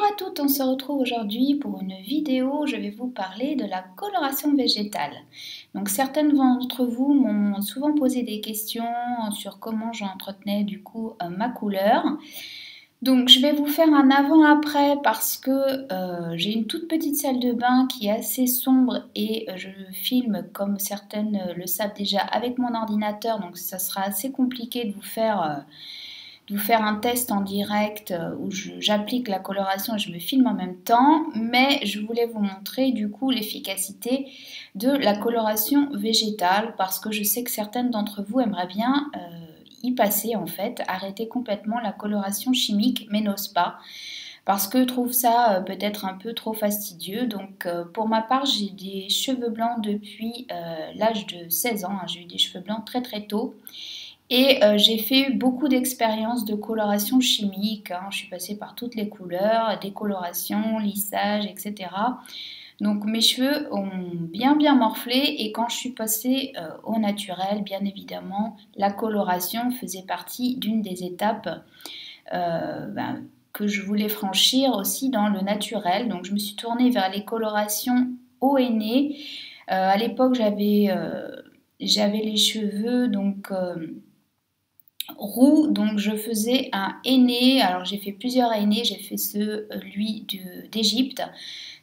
à toutes, on se retrouve aujourd'hui pour une vidéo où je vais vous parler de la coloration végétale. Donc certaines d'entre vous m'ont souvent posé des questions sur comment j'entretenais du coup ma couleur. Donc je vais vous faire un avant-après parce que j'ai une toute petite salle de bain qui est assez sombre et je filme comme certaines le savent déjà avec mon ordinateur, donc ça sera assez compliqué de vous faire un test en direct où j'applique la coloration et je me filme en même temps, mais je voulais vous montrer du coup l'efficacité de la coloration végétale parce que je sais que certaines d'entre vous aimeraient bien y passer en fait, arrêter complètement la coloration chimique mais n'osent pas parce que trouvent ça peut-être un peu trop fastidieux. Donc pour ma part, j'ai des cheveux blancs depuis l'âge de 16 ans, hein. J'ai eu des cheveux blancs très très tôt. Et j'ai fait beaucoup d'expériences de coloration chimique, hein. Je suis passée par toutes les couleurs, décoloration, lissage, etc. Donc mes cheveux ont bien morflé et quand je suis passée au naturel, bien évidemment, la coloration faisait partie d'une des étapes que je voulais franchir aussi dans le naturel. Donc je me suis tournée vers les colorations eau henné. À l'époque, j'avais les cheveux donc roux, donc je faisais un henné. Alors j'ai fait plusieurs hennés, j'ai fait celui d'Égypte,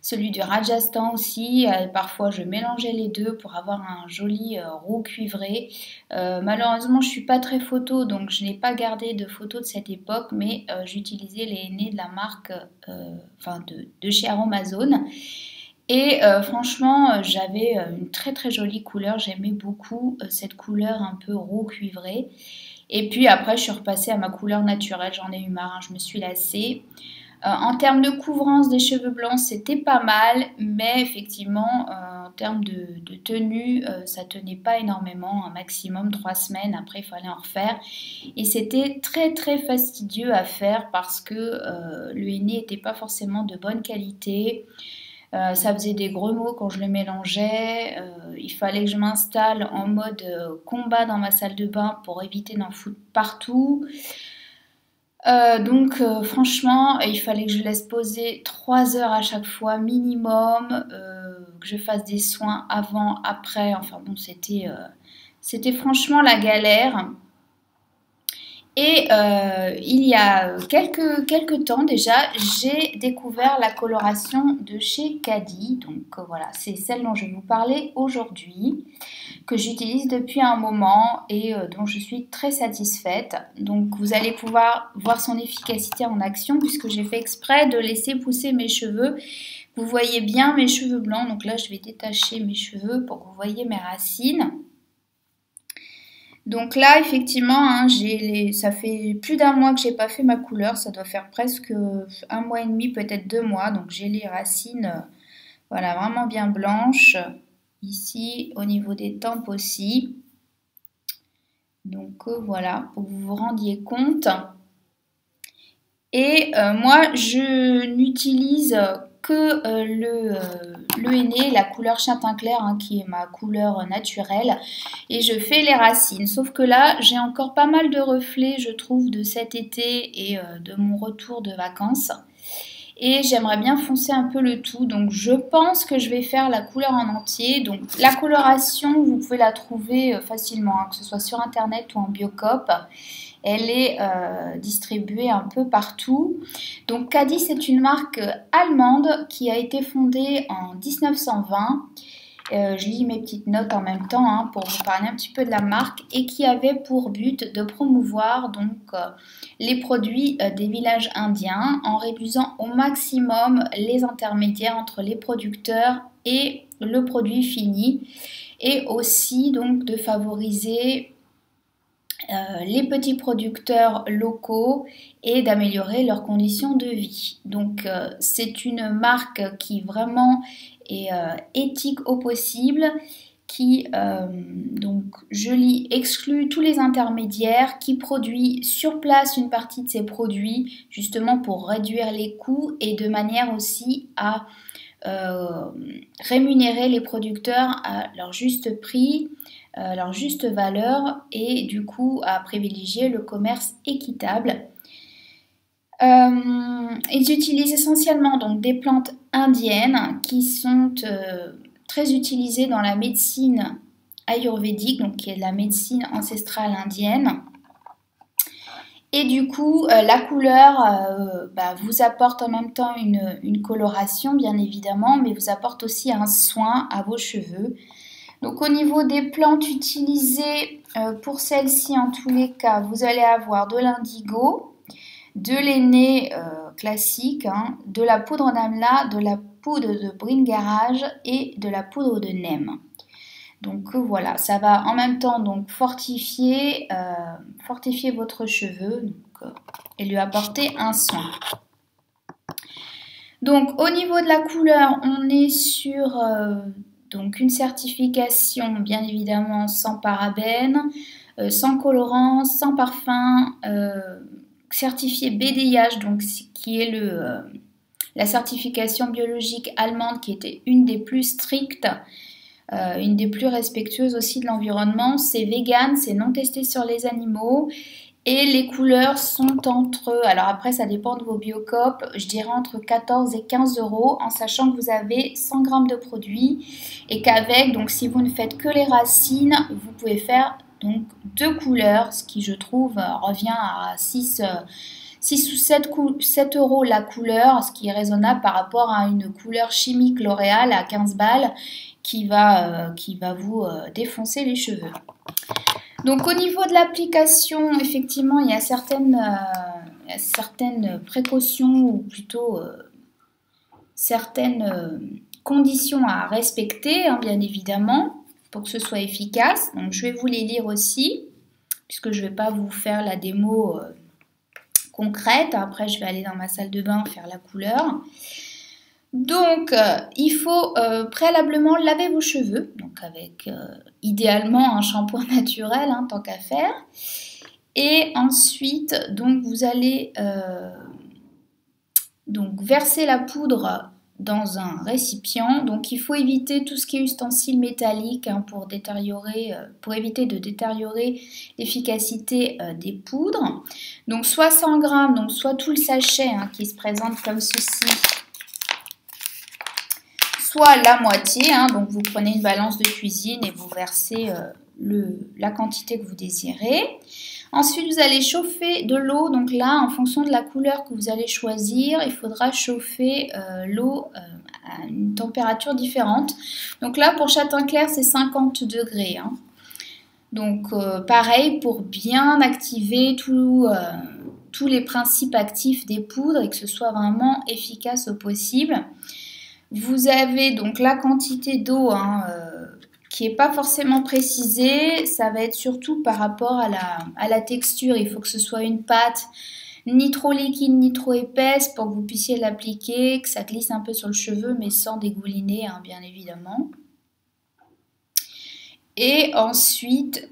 celui du Rajasthan aussi. Parfois je mélangeais les deux pour avoir un joli roux cuivré. Malheureusement je suis pas très photo, donc je n'ai pas gardé de photos de cette époque, mais j'utilisais les hennés de la marque de chez Aromazone. Et franchement, j'avais une très jolie couleur, j'aimais beaucoup cette couleur un peu roux cuivré. Et puis après, je suis repassée à ma couleur naturelle, j'en ai eu marre, hein, je me suis lassée. En termes de couvrance des cheveux blancs, c'était pas mal, mais effectivement, en termes de tenue, ça tenait pas énormément, un maximum 3 semaines, après il fallait en refaire. Et c'était très fastidieux à faire parce que le henné n'était pas forcément de bonne qualité. Ça faisait des gros mots quand je le mélangeais. Il fallait que je m'installe en mode combat dans ma salle de bain pour éviter d'en foutre partout. Donc franchement, il fallait que je laisse poser 3 heures à chaque fois minimum, que je fasse des soins avant, après. Enfin bon, c'était franchement la galère. Et il y a quelques temps déjà, j'ai découvert la coloration de chez Caddy. Donc voilà, c'est celle dont je vais vous parler aujourd'hui, que j'utilise depuis un moment et dont je suis très satisfaite. Donc vous allez pouvoir voir son efficacité en action puisque j'ai fait exprès de laisser pousser mes cheveux. Vous voyez bien mes cheveux blancs, donc là je vais détacher mes cheveux pour que vous voyez mes racines. Donc là, effectivement, hein, ça fait plus d'un mois que j'ai pas fait ma couleur. Ça doit faire presque 1 mois et demi, peut-être 2 mois. Donc j'ai les racines, voilà, vraiment bien blanches. Ici, au niveau des tempes aussi. Donc voilà, pour que vous vous rendiez compte. Et moi, je n'utilise que le henné, la couleur châtain clair, hein, qui est ma couleur naturelle. Et je fais les racines. Sauf que là, j'ai encore pas mal de reflets, je trouve, de cet été et de mon retour de vacances. Et j'aimerais bien foncer un peu le tout. Donc je pense que je vais faire la couleur en entier. Donc la coloration, vous pouvez la trouver facilement, hein, que ce soit sur internet ou en Biocop. Elle est distribuée un peu partout. Donc Caddy, c'est une marque allemande qui a été fondée en 1920. Je lis mes petites notes en même temps, hein, pour vous parler un petit peu de la marque, et qui avait pour but de promouvoir donc les produits des villages indiens en réduisant au maximum les intermédiaires entre les producteurs et le produit fini, et aussi donc de favoriser les petits producteurs locaux et d'améliorer leurs conditions de vie. Donc c'est une marque qui vraiment est éthique au possible, qui donc je lis exclut tous les intermédiaires, qui produit sur place une partie de ses produits justement pour réduire les coûts et de manière aussi à rémunérer les producteurs à leur juste prix, leur juste valeur, et du coup à privilégier le commerce équitable. Ils utilisent essentiellement donc des plantes indiennes qui sont très utilisées dans la médecine ayurvédique, donc qui est la médecine ancestrale indienne. Et du coup, la couleur vous apporte en même temps une coloration, bien évidemment, mais vous apporte aussi un soin à vos cheveux. Donc au niveau des plantes utilisées pour celle-ci, en tous les cas, vous allez avoir de l'indigo, de l'aîné classique, hein, de la poudre d'amla, de la poudre de bringarage et de la poudre de neem. Donc voilà, ça va en même temps donc fortifier votre cheveu et lui apporter un soin. Donc au niveau de la couleur, on est sur donc une certification bien évidemment sans parabènes, sans colorant, sans parfum, certifié BDIH, donc qui est la certification biologique allemande qui était une des plus strictes. Une des plus respectueuses aussi de l'environnement. C'est vegan, c'est non testé sur les animaux et les couleurs sont alors après ça dépend de vos biocopes, je dirais entre 14 et 15 euros en sachant que vous avez 100 grammes de produits et qu'avec, donc si vous ne faites que les racines, vous pouvez faire donc 2 couleurs, ce qui je trouve revient à 6 ou 7 euros la couleur, ce qui est raisonnable par rapport à une couleur chimique L'Oréal à 15 balles qui va vous défoncer les cheveux. Donc au niveau de l'application, effectivement, il y a certaines précautions ou plutôt certaines conditions à respecter, hein, bien évidemment, pour que ce soit efficace. Donc je vais vous les lire aussi, puisque je ne vais pas vous faire la démo concrète. Après, je vais aller dans ma salle de bain faire la couleur. Donc, il faut préalablement laver vos cheveux, donc avec idéalement un shampoing naturel, hein, tant qu'à faire. Et ensuite, donc vous allez donc verser la poudre dans un récipient. Donc, il faut éviter tout ce qui est ustensiles métalliques hein, pour éviter de détériorer l'efficacité des poudres. Donc, soit 100 grammes, donc soit tout le sachet hein, qui se présente comme ceci. Soit la moitié, hein, donc vous prenez une balance de cuisine et vous versez la quantité que vous désirez. Ensuite, vous allez chauffer de l'eau. Donc là, en fonction de la couleur que vous allez choisir, il faudra chauffer l'eau à une température différente. Donc là, pour châtain clair, c'est 50 degrés. Hein. Donc pareil, pour bien activer tous les principes actifs des poudres et que ce soit vraiment efficace au possible. Vous avez donc la quantité d'eau hein, qui n'est pas forcément précisée. Ça va être surtout par rapport à la texture. Il faut que ce soit une pâte ni trop liquide ni trop épaisse pour que vous puissiez l'appliquer, que ça glisse un peu sur le cheveu mais sans dégouliner hein, bien évidemment. Et ensuite,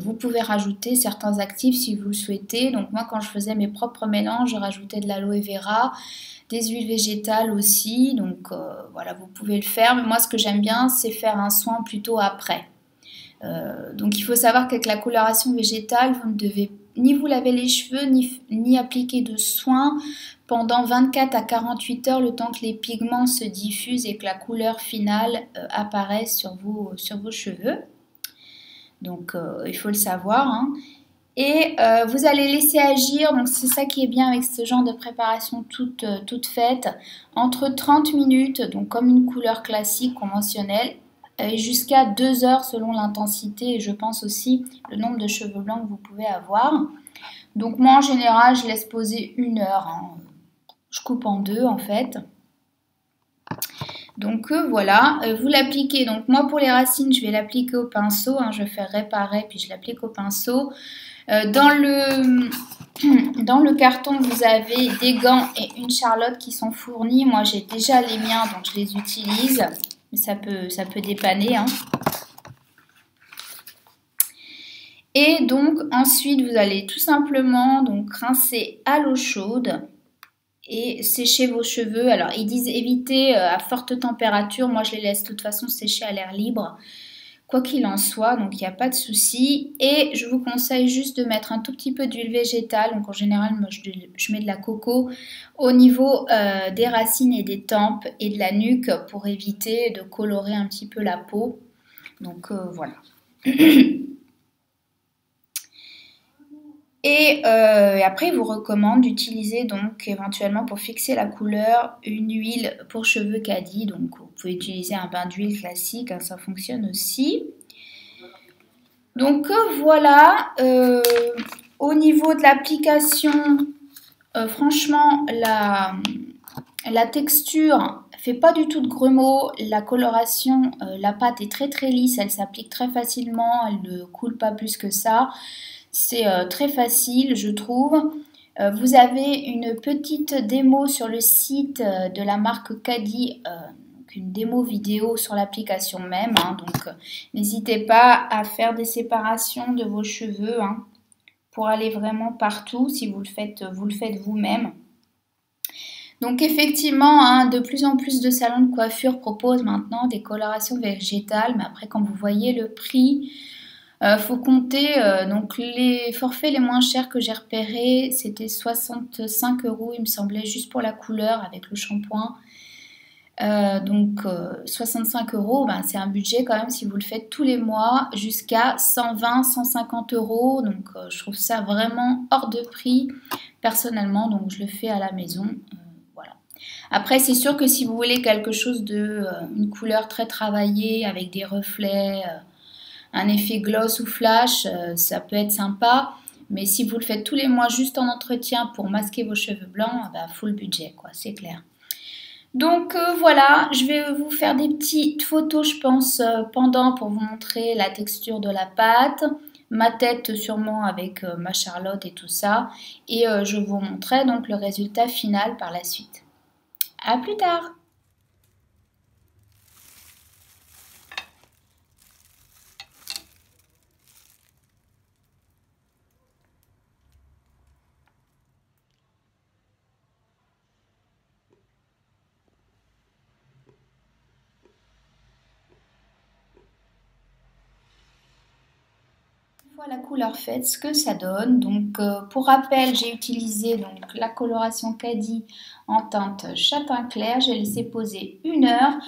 vous pouvez rajouter certains actifs si vous le souhaitez. Donc moi, quand je faisais mes propres mélanges, je rajoutais de l'aloe vera, des huiles végétales aussi. Donc voilà, vous pouvez le faire. Mais moi, ce que j'aime bien, c'est faire un soin plutôt après. Donc il faut savoir qu'avec la coloration végétale, vous ne devez ni vous laver les cheveux, ni appliquer de soins pendant 24 à 48 heures, le temps que les pigments se diffusent et que la couleur finale apparaisse sur vos cheveux. Donc il faut le savoir. Hein. Et vous allez laisser agir, donc c'est ça qui est bien avec ce genre de préparation toute faite, entre 30 minutes, donc comme une couleur classique, conventionnelle, jusqu'à 2 heures selon l'intensité et je pense aussi le nombre de cheveux blancs que vous pouvez avoir. Donc moi en général je laisse poser 1 heure, hein. Je coupe en 2 en fait. Donc voilà, vous l'appliquez, donc moi pour les racines je vais l'appliquer au pinceau, hein. Je vais faire réparer puis je l'applique au pinceau. Dans le carton vous avez des gants et une charlotte qui sont fournis, moi j'ai déjà les miens donc je les utilise. Mais ça peut dépanner. Hein. Et donc ensuite vous allez tout simplement donc rincer à l'eau chaude et sécher vos cheveux. Alors ils disent éviter à forte température, moi je les laisse de toute façon sécher à l'air libre quoi qu'il en soit, donc il n'y a pas de souci. Et je vous conseille juste de mettre un tout petit peu d'huile végétale. Donc en général, moi je mets de la coco au niveau des racines et des tempes et de la nuque pour éviter de colorer un petit peu la peau. Donc voilà. Et après, il vous recommande d'utiliser donc éventuellement pour fixer la couleur une huile pour cheveux caddie. Donc vous pouvez utiliser un bain d'huile classique, hein, ça fonctionne aussi. Donc voilà, au niveau de l'application, franchement, la texture fait pas du tout de grumeaux. La coloration, la pâte est très très lisse, elle s'applique très facilement, elle ne coule pas plus que ça. C'est très facile, je trouve. Vous avez une petite démo sur le site de la marque Caddy, une démo vidéo sur l'application même. Hein, donc, n'hésitez pas à faire des séparations de vos cheveux hein, pour aller vraiment partout si vous le faites vous-même. Donc effectivement, hein, de plus en plus de salons de coiffure proposent maintenant des colorations végétales, mais après quand vous voyez le prix, faut compter, donc les forfaits les moins chers que j'ai repérés, c'était 65 € il me semblait, juste pour la couleur avec le shampoing. Donc 65 €, ben, c'est un budget quand même si vous le faites tous les mois, jusqu'à 120-150 €. Donc je trouve ça vraiment hors de prix personnellement, donc je le fais à la maison. Voilà. Après c'est sûr que si vous voulez quelque chose de une couleur très travaillée avec des reflets, un effet gloss ou flash, ça peut être sympa. Mais si vous le faites tous les mois juste en entretien pour masquer vos cheveux blancs, bah, full budget, quoi, c'est clair. Donc voilà, je vais vous faire des petites photos, je pense, pendant pour vous montrer la texture de la pâte, ma tête sûrement avec ma Charlotte et tout ça. Et je vous montrerai donc le résultat final par la suite. À plus tard! La couleur faite, ce que ça donne. Donc pour rappel, j'ai utilisé donc la coloration Caddy en teinte châtain clair. J'ai laissé poser 1 heure.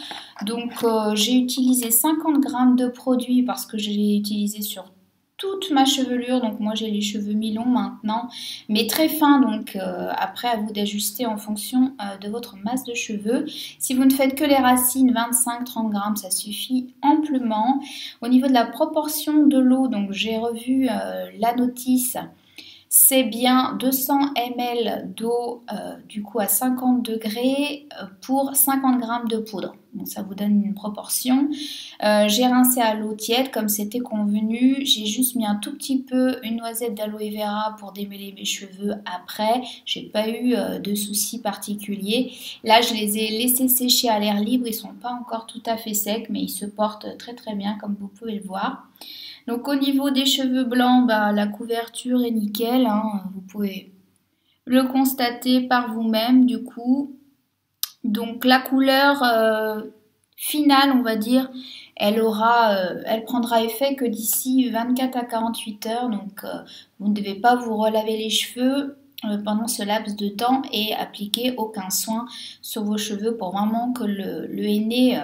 Donc j'ai utilisé 50 g de produit parce que j'ai utilisé sur toute ma chevelure. Donc moi j'ai les cheveux mi-longs maintenant, mais très fins. Donc après à vous d'ajuster en fonction de votre masse de cheveux. Si vous ne faites que les racines, 25-30 g, ça suffit amplement. Au niveau de la proportion de l'eau, donc j'ai revu la notice. C'est bien 200 ml d'eau du coup à 50 degrés pour 50 g de poudre. Donc ça vous donne une proportion. J'ai rincé à l'eau tiède comme c'était convenu. J'ai juste mis un tout petit peu une noisette d'aloe vera pour démêler mes cheveux après. J'ai pas eu de soucis particuliers. Là je les ai laissés sécher à l'air libre. Ils sont pas encore tout à fait secs mais ils se portent très très bien comme vous pouvez le voir. Donc au niveau des cheveux blancs, bah, la couverture est nickel, hein, vous pouvez le constater par vous-même du coup. Donc la couleur finale, on va dire, elle prendra effet que d'ici 24 à 48 heures. Donc vous ne devez pas vous relaver les cheveux pendant ce laps de temps et appliquer aucun soin sur vos cheveux pour vraiment que le henné...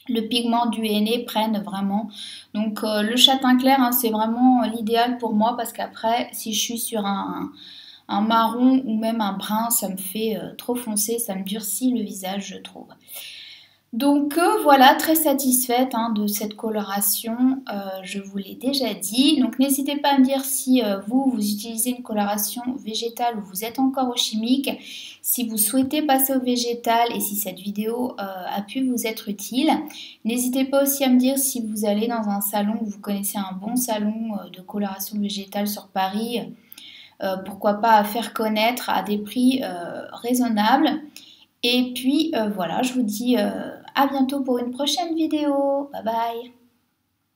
le pigment du henné prenne vraiment. Donc le châtain clair, hein, c'est vraiment l'idéal pour moi parce qu'après, si je suis sur un marron ou même un brun, ça me fait trop foncé, ça me durcit le visage, je trouve. Donc voilà, très satisfaite hein, de cette coloration, je vous l'ai déjà dit. Donc n'hésitez pas à me dire si vous utilisez une coloration végétale ou vous êtes encore au chimique, si vous souhaitez passer au végétal et si cette vidéo a pu vous être utile. N'hésitez pas aussi à me dire si vous allez dans un salon, vous connaissez un bon salon de coloration végétale sur Paris, pourquoi pas à faire connaître à des prix raisonnables. Et puis voilà, je vous dis à bientôt pour une prochaine vidéo. Bye bye!